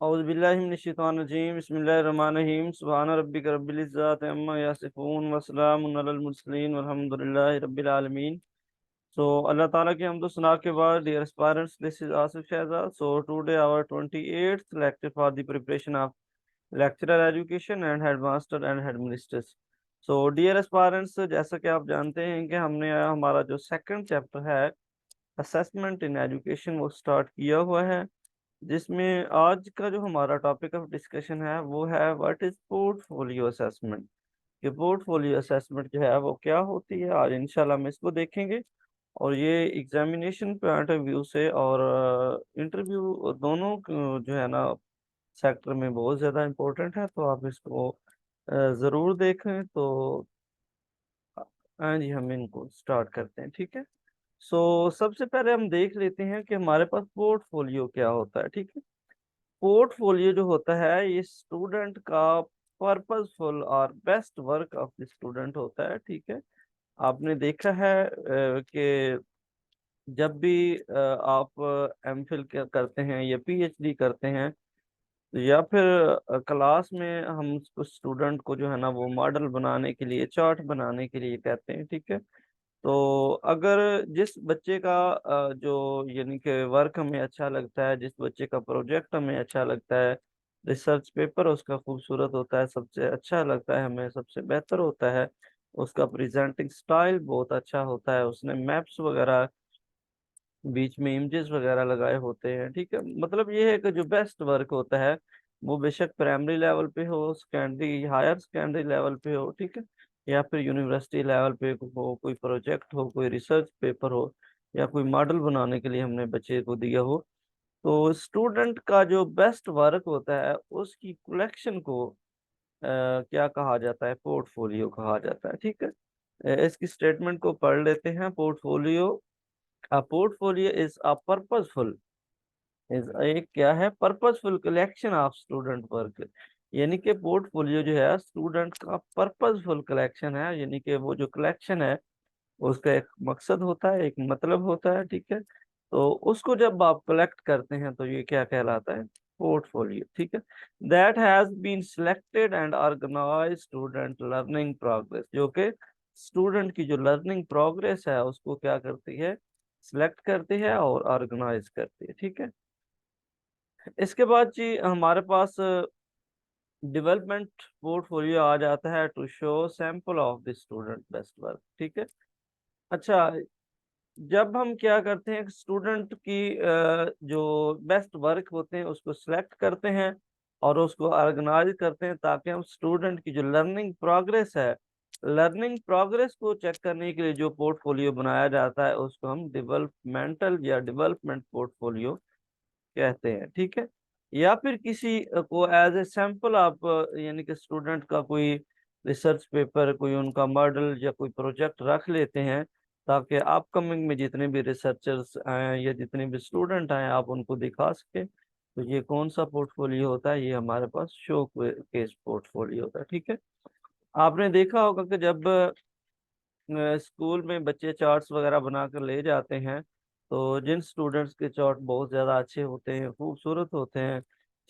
औज़ुबिल्लाहिमिनश्शैतानिर्रजीम बिस्मिल्लाहिर्रहमानिर्रहीम सुब्हान रब्बिक रब्बिल इज़्ज़ति अम्मा यसिफून व सलामुन अलल मुरसलीन वल्हम्दुलिल्लाहि रब्बिल आलमीन। So Allah Ta'ala की हमदो सना के बाद, dear aspirants, this is Asif Shahzad. So today our 28th lecture for the preparation of lecturer education and headmaster and headmisters. So dear aspirants, जैसा कि आप जानते हैं कि हमने हमारा जो सेकंड चैप्टर है असेसमेंट इन एजुकेशन वो स्टार्ट किया हुआ है, जिसमें आज का जो हमारा टॉपिक ऑफ डिस्कशन है वो है व्हाट इज पोर्टफोलियो असेसमेंट। ये पोर्टफोलियो असेसमेंट जो है वो क्या होती है, आज इंशाल्लाह हम इसको देखेंगे। और ये एग्जामिनेशन पॉइंट ऑफ व्यू से और इंटरव्यू दोनों जो है ना सेक्टर में बहुत ज़्यादा इम्पोर्टेंट है, तो आप इसको ज़रूर देखें। तो हाँ जी, हम इनको स्टार्ट करते हैं, ठीक है। सो सबसे पहले हम देख लेते हैं कि हमारे पास पोर्टफोलियो क्या होता है, ठीक है। पोर्टफोलियो जो होता है ये स्टूडेंट का पर्पसफुल और best work of the student होता है, ठीक है। आपने देखा है कि जब भी आप एमफिल करते हैं या पीएचडी करते हैं, या फिर क्लास में हम कुछ स्टूडेंट को जो है ना वो मॉडल बनाने के लिए, चार्ट बनाने के लिए कहते हैं, ठीक है। तो अगर जिस बच्चे का जो यानी कि वर्क हमें अच्छा लगता है, जिस बच्चे का प्रोजेक्ट हमें अच्छा लगता है, रिसर्च पेपर उसका खूबसूरत होता है, सबसे अच्छा लगता है हमें, सबसे बेहतर होता है, उसका प्रेजेंटिंग स्टाइल बहुत अच्छा होता है, उसने मैप्स वगैरह बीच में इमेजेस वगैरह लगाए होते हैं, ठीक है। मतलब ये है कि जो बेस्ट वर्क होता है वो बेशक प्राइमरी लेवल पे हो, सेकेंडरी हायर सेकेंडरी लेवल पे हो, ठीक है, या फिर यूनिवर्सिटी लेवल पे हो, कोई प्रोजेक्ट हो, कोई रिसर्च पेपर हो, या कोई मॉडल बनाने के लिए हमने बच्चे को दिया हो, तो स्टूडेंट का जो बेस्ट वर्क होता है उसकी कलेक्शन को क्या कहा जाता है, पोर्टफोलियो कहा जाता है, ठीक है। इसकी स्टेटमेंट को पढ़ लेते हैं। Portfolio, A portfolio is a purposeful is एक क्या है, purposeful collection of student work. यानी कि पोर्टफोलियो जो है स्टूडेंट का पर्पसफुल कलेक्शन है, यानी कि वो जो कलेक्शन है उसका एक मकसद होता है, एक मतलब होता है, ठीक है। तो उसको जब आप कलेक्ट करते हैं तो ये क्या कहलाता है, पोर्टफोलियो, ठीक है। That has been selected and organize student learning progress, जो कि स्टूडेंट की जो लर्निंग प्रोग्रेस है उसको क्या करती है, सिलेक्ट करती है और ऑर्गेनाइज करती है, ठीक है। इसके बाद जी हमारे पास डेवलपमेंट पोर्टफोलियो आ जाता है, to show sample of the student best work, ठीक है। अच्छा, जब हम क्या करते हैं, स्टूडेंट की जो बेस्ट वर्क होते हैं उसको सिलेक्ट करते हैं और उसको ऑर्गेनाइज करते हैं, ताकि हम स्टूडेंट की जो लर्निंग प्रोग्रेस है, लर्निंग प्रोग्रेस को चेक करने के लिए जो पोर्टफोलियो बनाया जाता है उसको हम डेवलपमेंटल या डेवलपमेंट पोर्टफोलियो कहते हैं, ठीक है। या फिर किसी को एज ए सैंपल आप यानी कि स्टूडेंट का कोई रिसर्च पेपर, कोई उनका मॉडल या कोई प्रोजेक्ट रख लेते हैं, ताकि अपकमिंग में जितने भी रिसर्चर्स आए या जितने भी स्टूडेंट आए आप उनको दिखा सके। तो ये कौन सा पोर्टफोलियो होता है, ये हमारे पास शो केस पोर्टफोलियो होता है, ठीक है। आपने देखा होगा कि जब स्कूल में बच्चे चार्ट्स वगैरह बनाकर ले जाते हैं, तो जिन स्टूडेंट्स के चार्ट बहुत ज़्यादा अच्छे होते हैं, खूबसूरत होते हैं,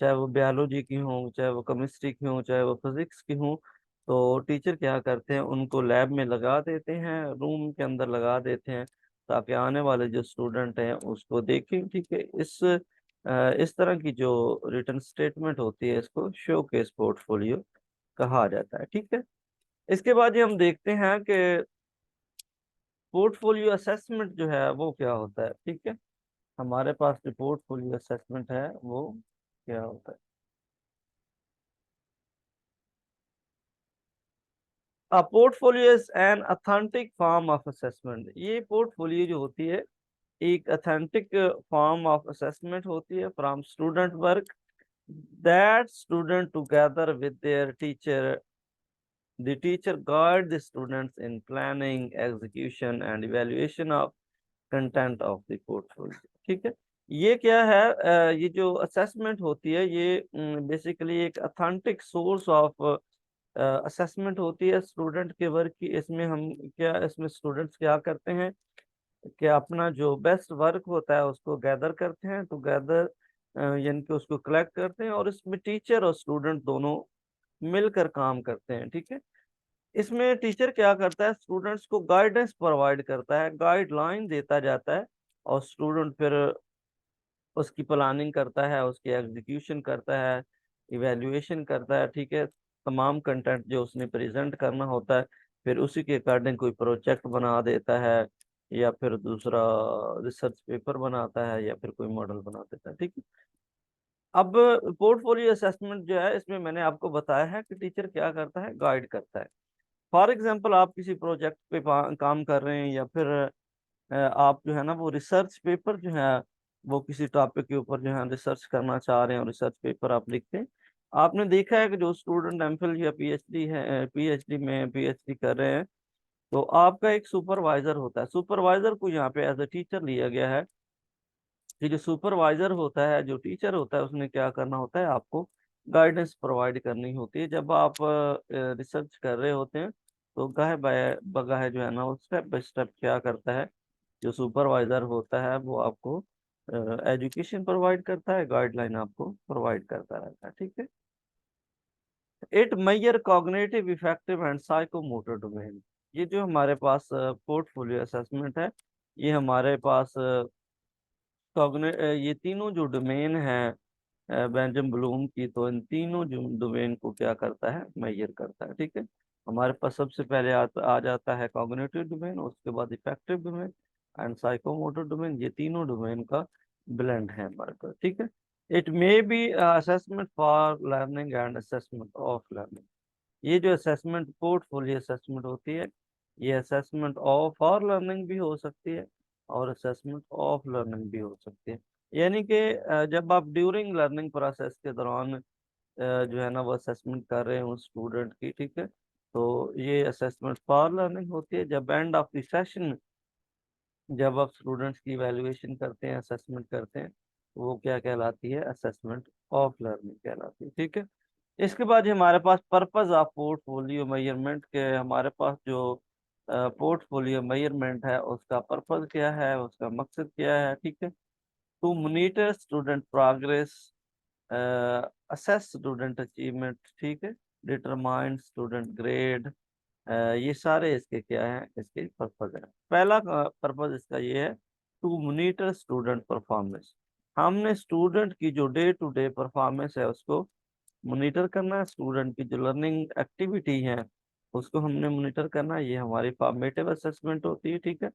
चाहे वो बायोलॉजी की हों, चाहे वो केमिस्ट्री की हों, चाहे वो फिजिक्स की हों, तो टीचर क्या करते हैं, उनको लैब में लगा देते हैं, रूम के अंदर लगा देते हैं, ताकि आने वाले जो स्टूडेंट हैं उसको देखें, ठीक है। इस तरह की जो रिटर्न स्टेटमेंट होती है इसको शो केस पोर्टफोलियो कहा जाता है, ठीक है। इसके बाद ये हम देखते हैं कि पोर्टफोलियो असेसमेंट जो है वो क्या होता है, ठीक है। हमारे पास जो पोर्टफोलियो असेसमेंट है वो क्या होता है। Portfolio is an authentic form of assessment. ये पोर्टफोलियो जो होती है एक अथेंटिक फॉर्म ऑफ असेसमेंट होती है from student work that student together with their teacher, the teacher guide the students in planning, execution and evaluation of content of the portfolio, ठीक है। ये क्या है, ये जो असेसमेंट होती है ये बेसिकली एक अथेंटिक सोर्स ऑफ असेसमेंट होती है स्टूडेंट के वर्क की। इसमें हम क्या, इसमें स्टूडेंट्स क्या करते हैं कि अपना जो बेस्ट वर्क होता है उसको गैदर करते हैं, टुगेदर यानी कि उसको कलेक्ट करते हैं और इसमें टीचर और स्टूडेंट दोनों मिलकर काम करते हैं। ठीक है, इसमें टीचर क्या करता है, स्टूडेंट्स को गाइडेंस प्रोवाइड करता है, गाइडलाइन देता जाता है, और स्टूडेंट फिर उसकी प्लानिंग करता है, उसकी एग्जीक्यूशन करता है, इवैल्यूएशन करता है। ठीक है, तमाम कंटेंट जो उसने प्रेजेंट करना होता है, फिर उसी के अकॉर्डिंग कोई प्रोजेक्ट बना देता है, या फिर दूसरा रिसर्च पेपर बनाता है, या फिर कोई मॉडल बना देता है। ठीक है, अब पोर्टफोलियो असेसमेंट जो है, इसमें मैंने आपको बताया है कि टीचर क्या करता है, गाइड करता है। फॉर एग्जाम्पल, आप किसी प्रोजेक्ट पे काम कर रहे हैं, या फिर आप जो है ना वो रिसर्च पेपर जो है, वो किसी टॉपिक के ऊपर जो है रिसर्च करना चाह रहे हैं, और रिसर्च पेपर आप लिखते हैं। आपने देखा है कि जो स्टूडेंट एमफिल या पीएचडी है, पीएचडी में पीएचडी कर रहे हैं, तो आपका एक सुपरवाइजर होता है। सुपरवाइजर को यहाँ पे एज ए टीचर लिया गया है, कि जो सुपरवाइजर होता है, जो टीचर होता है, उसने क्या करना होता है, आपको गाइडेंस प्रोवाइड करनी होती है। जब आप रिसर्च कर रहे होते हैं, तो गाहे बाय बगाहे जो है ना, वो स्टेप बाय स्टेप क्या करता है, जो सुपरवाइजर होता है, वो आपको एजुकेशन प्रोवाइड करता है, गाइडलाइन आपको प्रोवाइड करता रहता है। ठीक है, it measure cognitive effective and psychomotor domain. ये जो हमारे पास पोर्टफोलियो असेसमेंट है, ये हमारे पास ये तीनों जो डोमेन है बेंजामिन ब्लूम की, तो इन तीनों जो डोमेन को क्या करता है, मेजर करता है। ठीक है, हमारे पास सबसे पहले आ जाता है कॉग्निटिव डोमेन, उसके बाद affective domain and psychomotor domain. ये तीनों डोमेन का ब्लेंड है हमारे पास। ठीक है, it may be assessment for learning and assessment of learning. ये जो असेसमेंट पोर्टफोलियो असेसमेंट होती है, ये असेसमेंट ऑफ फॉर लर्निंग भी हो सकती है, और असेसमेंट ऑफ लर्निंग भी हो सकती है। यानी कि जब आप ड्यूरिंग लर्निंग प्रोसेस के दौरान जो है ना वो असेसमेंट कर रहे हो स्टूडेंट की, ठीक है, तो ये असेसमेंट फॉर लर्निंग होती है। जब एंड ऑफ द सेशन, जब आप स्टूडेंट्स की इवैल्यूएशन करते हैं, असेसमेंट करते हैं, तो वो क्या कहलाती है, असेसमेंट ऑफ लर्निंग कहलाती है। ठीक है, इसके बाद हमारे पास पर्पस ऑफ पोर्टफोलियो मेजरमेंट के, हमारे पास जो पोर्टफोलियो मेजरमेंट है, उसका पर्पस क्या है, उसका मकसद क्या है। ठीक है, to monitor student progress, assess student achievement, ठीक है, डिटरमाइन स्टूडेंट ग्रेड। ये सारे इसके क्या है, इसके पर्पज है। पहला पर्पज इसका ये है, टू मॉनिटर स्टूडेंट परफॉर्मेंस। हमने स्टूडेंट की जो डे टू डे परफॉर्मेंस है, उसको मॉनिटर करना है। स्टूडेंट की जो लर्निंग एक्टिविटी है, उसको हमने मॉनिटर करना है। ये हमारी फॉर्मेटिव असेसमेंट होती है। ठीक है,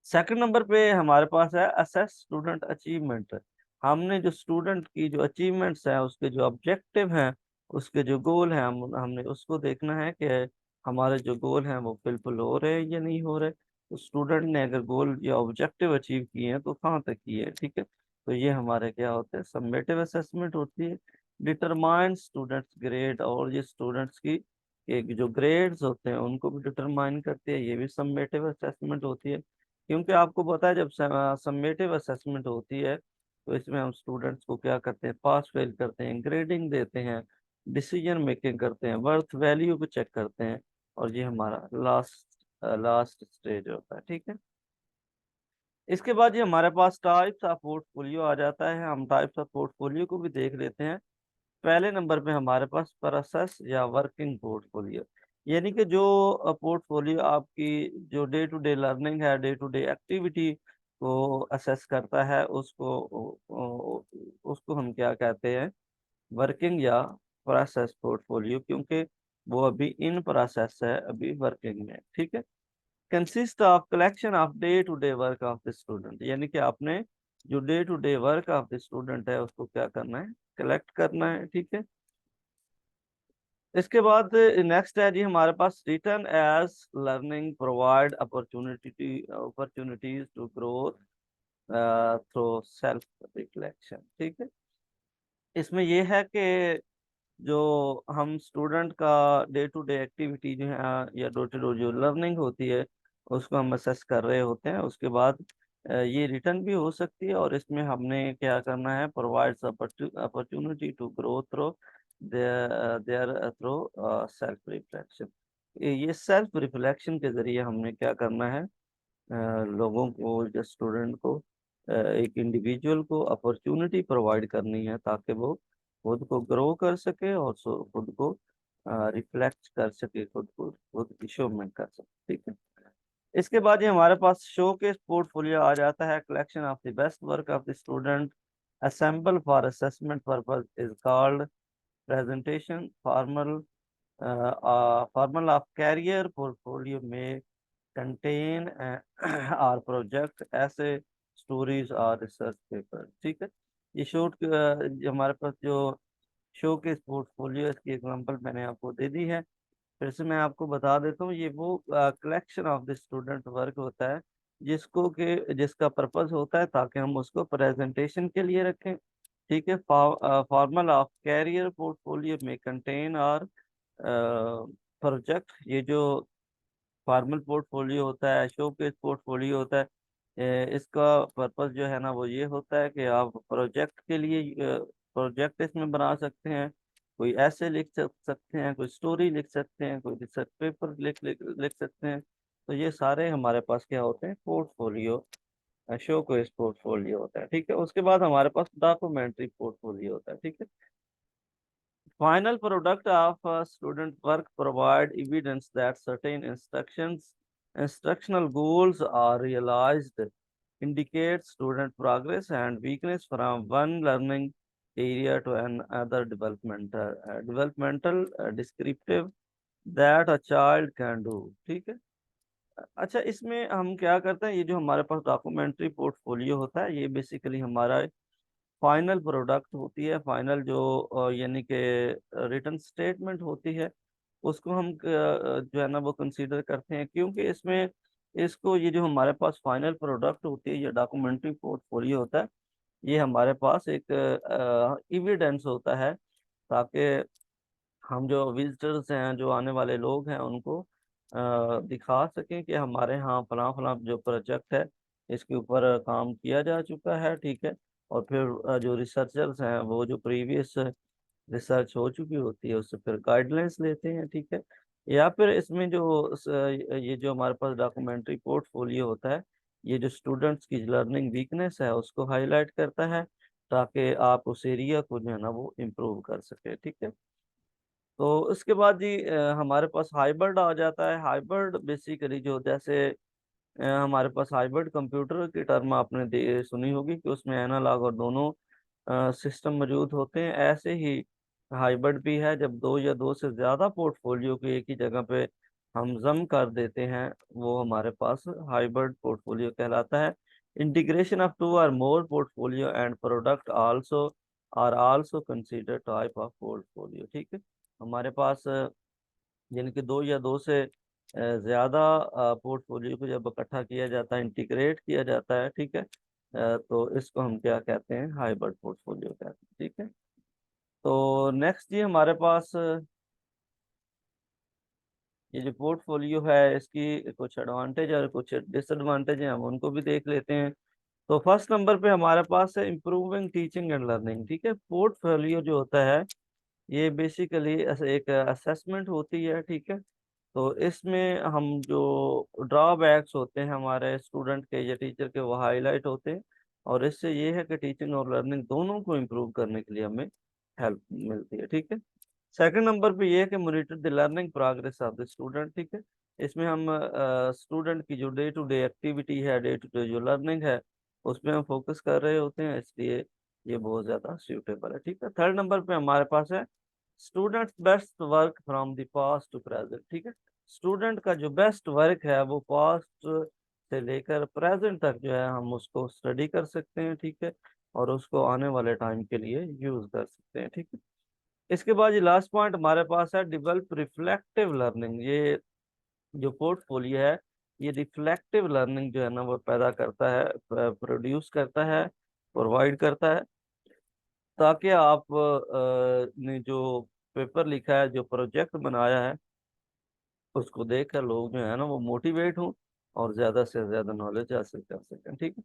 सेकंड नंबर पे हमारे पास है असेस स्टूडेंट अचीवमेंट। हमने जो स्टूडेंट की जो अचीवमेंट्स हैं, उसके जो ऑब्जेक्टिव हैं, उसके जो गोल हैं, हमने उसको देखना है कि हमारे जो गोल हैं वो फुलफिल हो रहे हैं या नहीं हो रहे। तो स्टूडेंट ने अगर गोल या ऑब्जेक्टिव अचीव किए हैं, तो कहाँ तक किए हैं। ठीक है, तो ये हमारे क्या होते हैं, समेटिव असेसमेंट होती है। डिटरमाइन स्टूडेंट्स ग्रेड, और ये स्टूडेंट्स की एक जो ग्रेड्स होते हैं, उनको भी डिटरमाइन करती है। ये भी समेटिव असेसमेंट होती है। क्योंकि आपको पता है, जब समेटिव असेसमेंट होती है, तो इसमें हम स्टूडेंट्स को क्या करते हैं, पास फेल करते हैं, ग्रेडिंग देते हैं, डिसीजन मेकिंग करते हैं, वर्थ वैल्यू को चेक करते हैं, और ये हमारा लास्ट स्टेज होता है। ठीक है, इसके बाद ये हमारे पास टाइप्स ऑफ पोर्टफोलियो आ जाता है। हम टाइप्स ऑफ पोर्टफोलियो को भी देख लेते हैं। पहले नंबर पे हमारे पास प्रोसेस या वर्किंग पोर्टफोलियो, यानी कि जो पोर्टफोलियो आपकी जो डे टू डे लर्निंग है, डे टू डे एक्टिविटी को असेस करता है, उसको हम क्या कहते हैं, वर्किंग या प्रोसेस पोर्टफोलियो, क्योंकि वो अभी इन प्रोसेस है, अभी वर्किंग में। ठीक है, consist of collection of day to day work of the student, यानी कि आपने जो day to day work of the student है, उसको क्या करना है, कलेक्ट करना है। ठीक है, इसके बाद नेक्स्ट है जी हमारे पास return as learning provide opportunities to growth through self reflection. ठीक है, इसमें ये है कि जो हम स्टूडेंट का डे टू डे एक्टिविटी जो है, या डे टू डे जो लर्निंग होती है, उसको हम असेस कर रहे होते हैं। उसके बाद ये रिटर्न भी हो सकती है, और इसमें हमने क्या करना है, provides opportunity to grow through their through self reflection. ये सेल्फ रिफ्लेक्शन के जरिए हमने क्या करना है, लोगों को या स्टूडेंट को एक इंडिविजुअल को अपॉर्चुनिटी प्रोवाइड करनी है ताकि वो खुद को ग्रो कर सके और खुद को रिफ्लेक्ट कर सके, खुद की शोमेंट कर सके, ठीक है। इसके बाद ये हमारे पास शो केस पोर्टफोलियो आ जाता है। Collection of the best work of the student assemble for assessment purpose is called presentation. Formal of career portfolio may contain or project essay, stories और रिसर्च पेपर, ठीक है। ये शॉर्ट हमारे पास जो show के पोर्टफोलियो, इसकी एग्जांपल मैंने आपको दे दी है। फिर से मैं आपको बता देता हूँ, ये वो collection of the student work होता है जिसका पर्पस होता है ताकि हम उसको प्रेजेंटेशन के लिए रखें, ठीक है। फॉर्मल ऑफ कैरियर पोर्टफोलियो में कंटेन और प्रोजेक्ट, ये जो फॉर्मल पोर्टफोलियो होता है, शो केस पोर्टफोलियो होता है, इसका पर्पस जो है ना वो ये होता है कि आप प्रोजेक्ट के लिए प्रोजेक्ट इसमें बना सकते हैं, कोई ऐसे सकते हैं, कोई स्टोरी लिख सकते हैं, कोई रिसर्च पेपर लिख सकते हैं। तो ये सारे हमारे पास क्या होते हैं, पोर्टफोलियो, शो केस पोर्टफोलियो होता है, ठीक है। उसके बाद हमारे पास डॉक्यूमेंट्री पोर्टफोलियो होता है, ठीक है। Final product of student work provide evidence that certain instructional goals are realized, indicate student progress and weakness from one learning area to another, developmental descriptive that a child can do, ठीक है। अच्छा, इसमें हम क्या करते हैं, ये जो हमारे पास डॉक्यूमेंट्री पोर्टफोलियो होता है, ये बेसिकली हमारा फाइनल प्रोडक्ट होती है, फाइनल जो यानी कि रिटर्न स्टेटमेंट होती है, उसको हम जो है ना वो कंसीडर करते हैं, क्योंकि इसमें इसको ये जो हमारे पास फाइनल प्रोडक्ट होती है, ये डॉक्यूमेंट्री पोर्टफोलियो होता है, ये हमारे पास एक एविडेंस होता है ताकि हम जो विजिटर्स हैं, जो आने वाले लोग हैं, उनको दिखा सकें कि हमारे यहाँ फलां फलां जो प्रोजेक्ट है इसके ऊपर काम किया जा चुका है, ठीक है। और फिर जो रिसर्चर्स हैं वो जो प्रीवियस रिसर्च हो चुकी होती है उससे फिर गाइडलाइंस लेते हैं, ठीक है। या फिर इसमें जो ये जो हमारे पास डॉक्यूमेंट्री पोर्टफोलियो होता है, ये जो स्टूडेंट्स की लर्निंग वीकनेस है उसको हाईलाइट करता है ताकि आप उस एरिया को जो है ना वो इम्प्रूव कर सके, ठीक है। तो उसके बाद जी हमारे पास हाइब्रिड आ जाता है। हाइब्रिड बेसिकली जो जैसे हमारे पास हाइब्रिड कंप्यूटर की टर्म आपने सुनी होगी कि उसमें एनालॉग और दोनों सिस्टम मौजूद होते हैं। ऐसे ही हाइब्रिड भी है जब दो या दो से ज़्यादा पोर्टफोलियो को एक ही जगह पे हम जम कर देते हैं, वो हमारे पास हाइब्रिड पोर्टफोलियो कहलाता है। इंटीग्रेशन ऑफ टू और more portfolio and product also consider type of portfolio, ठीक है। हमारे पास यानी कि दो या दो से ज्यादा पोर्टफोलियो को जब इकट्ठा किया जाता है, इंटीग्रेट किया जाता है, ठीक है, तो इसको हम क्या कहते हैं, हाइब्रिड पोर्टफोलियो कहते हैं, ठीक है। तो नेक्स्ट जी हमारे पास ये जो पोर्टफोलियो है इसकी कुछ एडवांटेज और कुछ डिसएडवांटेज हैं, हम उनको भी देख लेते हैं। तो फर्स्ट नंबर पे हमारे पास है इम्प्रूविंग टीचिंग एंड लर्निंग, ठीक है। पोर्टफोलियो जो होता है ये बेसिकली एक असेसमेंट होती है, ठीक है। तो इसमें हम जो ड्रॉबैक्स होते हैं हमारे स्टूडेंट के या टीचर के, वो हाईलाइट होते हैं, और इससे ये है कि टीचिंग और लर्निंग दोनों को इम्प्रूव करने के लिए हमें हेल्प मिलती है, ठीक है। सेकंड नंबर पे ये है कि monitor the learning progress of the student, ठीक है। इसमें हम स्टूडेंट की जो डे टू डे एक्टिविटी है, डे टू डे जो लर्निंग है, उसमें हम फोकस कर रहे होते हैं, इसलिए ये बहुत ज़्यादा सूटेबल है, ठीक है। थर्ड नंबर पे हमारे पास है student best work from the past to present, ठीक है। स्टूडेंट का जो बेस्ट वर्क है वो पास्ट से लेकर प्रेजेंट तक जो है हम उसको स्टडी कर सकते हैं, ठीक है, और उसको आने वाले टाइम के लिए यूज कर सकते हैं, ठीक है। इसके बाद ये लास्ट पॉइंट हमारे पास है डेवलप रिफ्लेक्टिव लर्निंग। ये जो पोर्टफोलियो है ये रिफ्लेक्टिव लर्निंग जो है ना वो पैदा करता है, प्रोड्यूस करता है, प्रोवाइड करता है, ताकि आप ने जो पेपर लिखा है, जो प्रोजेक्ट बनाया है, उसको देखकर लोग जो है ना वो मोटिवेट हों और ज्यादा से ज्यादा नॉलेज हासिल कर सकें, ठीक है।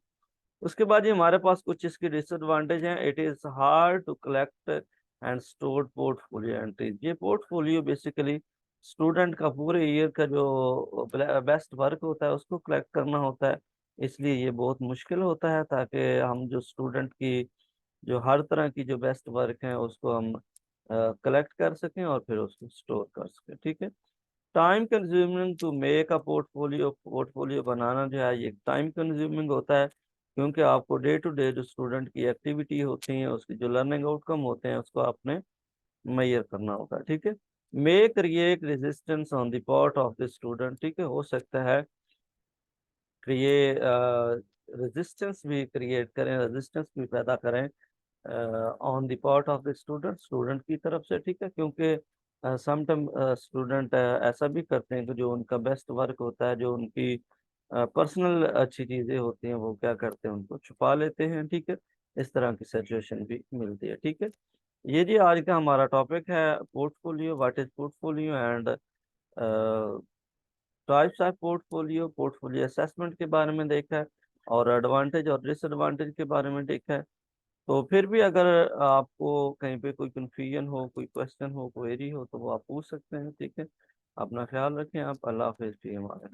उसके बाद ये हमारे पास कुछ इसके डिसएडवांटेज हैं। It is hard to collect and store portfolio entries. ये पोर्टफोलियो बेसिकली स्टूडेंट का पूरे ईयर का जो बेस्ट वर्क होता है उसको कलेक्ट करना होता है, इसलिए ये बहुत मुश्किल होता है, ताकि हम जो स्टूडेंट की जो हर तरह की जो बेस्ट वर्क है उसको हम कलेक्ट कर सकें और फिर उसको स्टोर कर सकें। ठीक है। Time consuming to make a portfolio, portfolio बनाना जो है ये टाइम कंज्यूमिंग होता है, क्योंकि आपको डे टू डे जो स्टूडेंट की एक्टिविटी होती है, उसकी जो लर्निंग आउटकम होते हैं, उसको आपने मेजर करना होगा। ठीक है। May create resistance on the part of the student. ठीक है, हो सकता है कि ये रेजिस्टेंस भी क्रिएट करें, रेजिस्टेंस भी पैदा करें on the part of the student, student की तरफ से। ठीक है, क्योंकि समटाइम स्टूडेंट ऐसा भी करते हैं कि जो उनका बेस्ट वर्क होता है, जो उनकी पर्सनल अच्छी चीजें होती हैं, वो क्या करते हैं, उनको छुपा लेते हैं। ठीक है, इस तरह की सिचुएशन भी मिलती है। ठीक है, ये जी आज का हमारा टॉपिक है portfolio, what is portfolio and types of portfolio, portfolio assessment के बारे में देखा है, और एडवांटेज और डिसएडवांटेज के बारे में देखा है। तो फिर भी अगर आपको कहीं पे कोई कंफ्यूजन हो, कोई क्वेश्चन हो, क्वेरी हो, तो वो आप पूछ सकते हैं। ठीक है, अपना ख्याल रखें आप। अल्लाह हाफिज़, हमारे